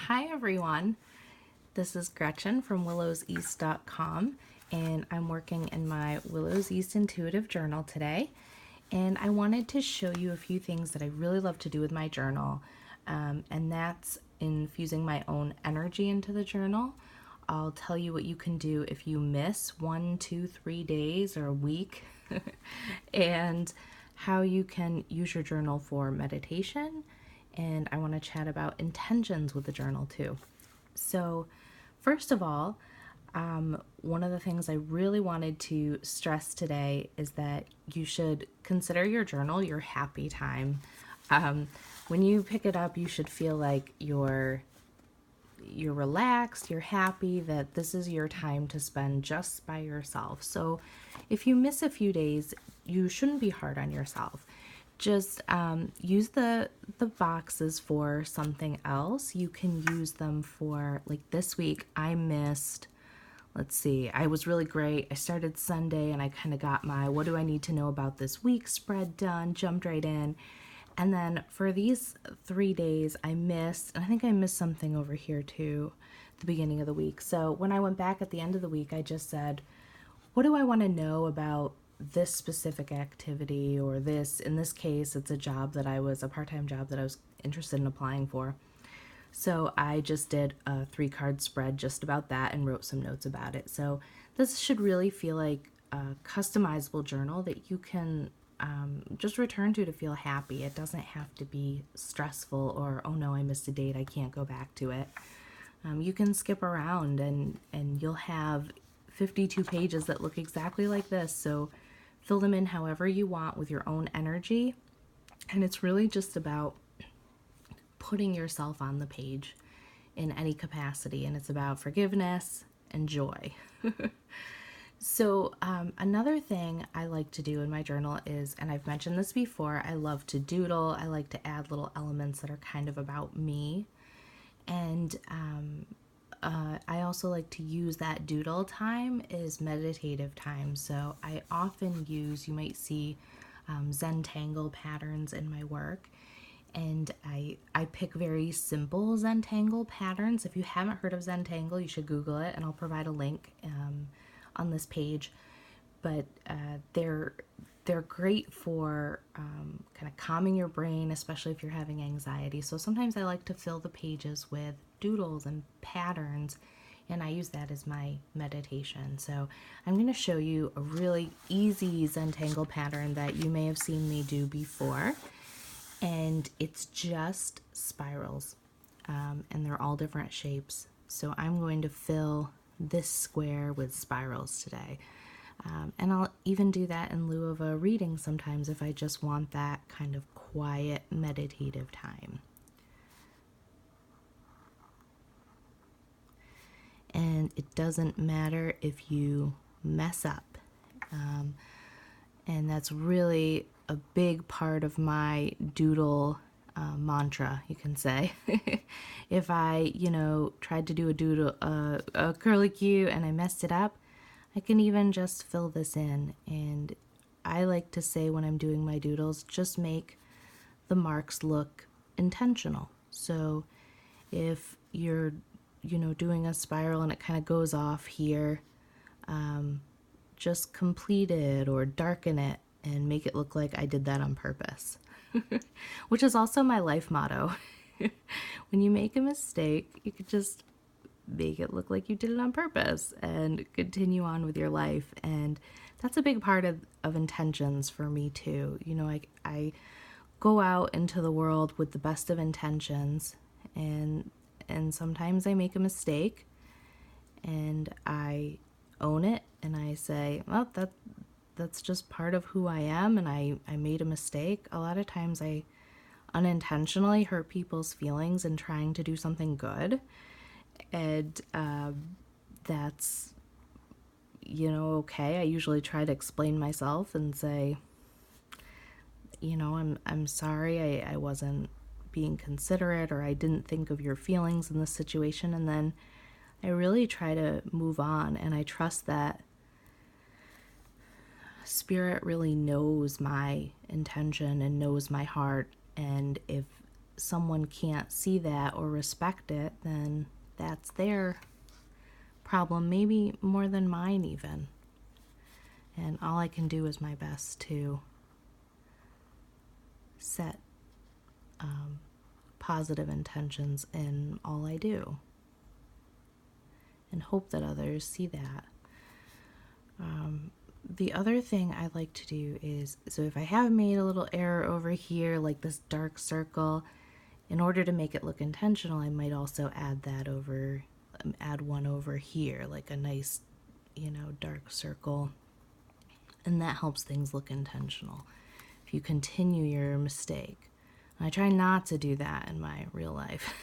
Hi everyone, this is Gretchen from willowseast.com, and I'm working in my Willows East Intuitive Journal today. And I wanted to show you a few things that I really love to do with my journal, and that's infusing my own energy into the journal. I'll tell you what you can do if you miss 1, 2, 3 days or a week, and how you can use your journal for meditation. And I want to chat about intentions with the journal too. So, first of all, one of the things I really wanted to stress today is that you should consider your journal your happy time. When you pick it up, you should feel like you're relaxed, you're happy, that this is your time to spend just by yourself. So if you miss a few days, you shouldn't be hard on yourself. Just use the boxes for something else. You can use them for, like this week, I missed, let's see, I was really great. I started Sunday and I kind of got my what do I need to know about this week spread done, jumped right in. And then for these 3 days, I missed, and I think I missed something over here too, the beginning of the week. So when I went back at the end of the week, I just said, what do I want to know about this specific activity, or this, in this case, it's a part-time job that I was interested in applying for. So I just did a 3-card spread just about that and wrote some notes about it. So this should really feel like a customizable journal that you can just return to feel happy. It doesn't have to be stressful or, oh no, I missed a date, I can't go back to it. You can skip around and you'll have 52 pages that look exactly like this. So fill them in however you want with your own energy. And it's really just about putting yourself on the page in any capacity. And it's about forgiveness and joy. So another thing I like to do in my journal is, and I've mentioned this before, I love to doodle. I like to add little elements that are kind of about me. And I also like to use that doodle time as meditative time. So I often use, you might see Zentangle patterns in my work. And I pick very simple Zentangle patterns. If you haven't heard of Zentangle, you should Google it, and I'll provide a link on this page. But they're great for kind of calming your brain, especially if you're having anxiety. So sometimes I like to fill the pages with doodles and patterns, and I use that as my meditation. So I'm going to show you a really easy Zentangle pattern that you may have seen me do before, and it's just spirals, and they're all different shapes. So I'm going to fill this square with spirals today. And I'll even do that in lieu of a reading sometimes if I just want that kind of quiet, meditative time. And it doesn't matter if you mess up. And that's really a big part of my doodle mantra, you can say. If I, tried to do a doodle, a curlicue, and I messed it up, I can even just fill this in. And I like to say when I'm doing my doodles, just make the marks look intentional. So if you're, doing a spiral and it kind of goes off here, just complete it or darken it and make it look like I did that on purpose. Which is also my life motto. When you make a mistake, you could just make it look like you did it on purpose and continue on with your life. And that's a big part of intentions for me too. I go out into the world with the best of intentions, and sometimes I make a mistake and I own it and I say, well, that's just part of who I am, and I made a mistake. A lot of times I unintentionally hurt people's feelings in trying to do something good. And that's, okay. I usually try to explain myself and say, I'm sorry, I wasn't being considerate, or I didn't think of your feelings in this situation. And then I really try to move on, and I trust that Spirit really knows my intention and knows my heart. And if someone can't see that or respect it, then that's their problem, maybe more than mine even. And all I can do is my best to set positive intentions in all I do and hope that others see that. The other thing I like to do is, so if I have made a little error over here, like this dark circle, in order to make it look intentional, I might also add that over, add one over here, like a nice, dark circle. And that helps things look intentional. If you continue your mistake. I try not to do that in my real life.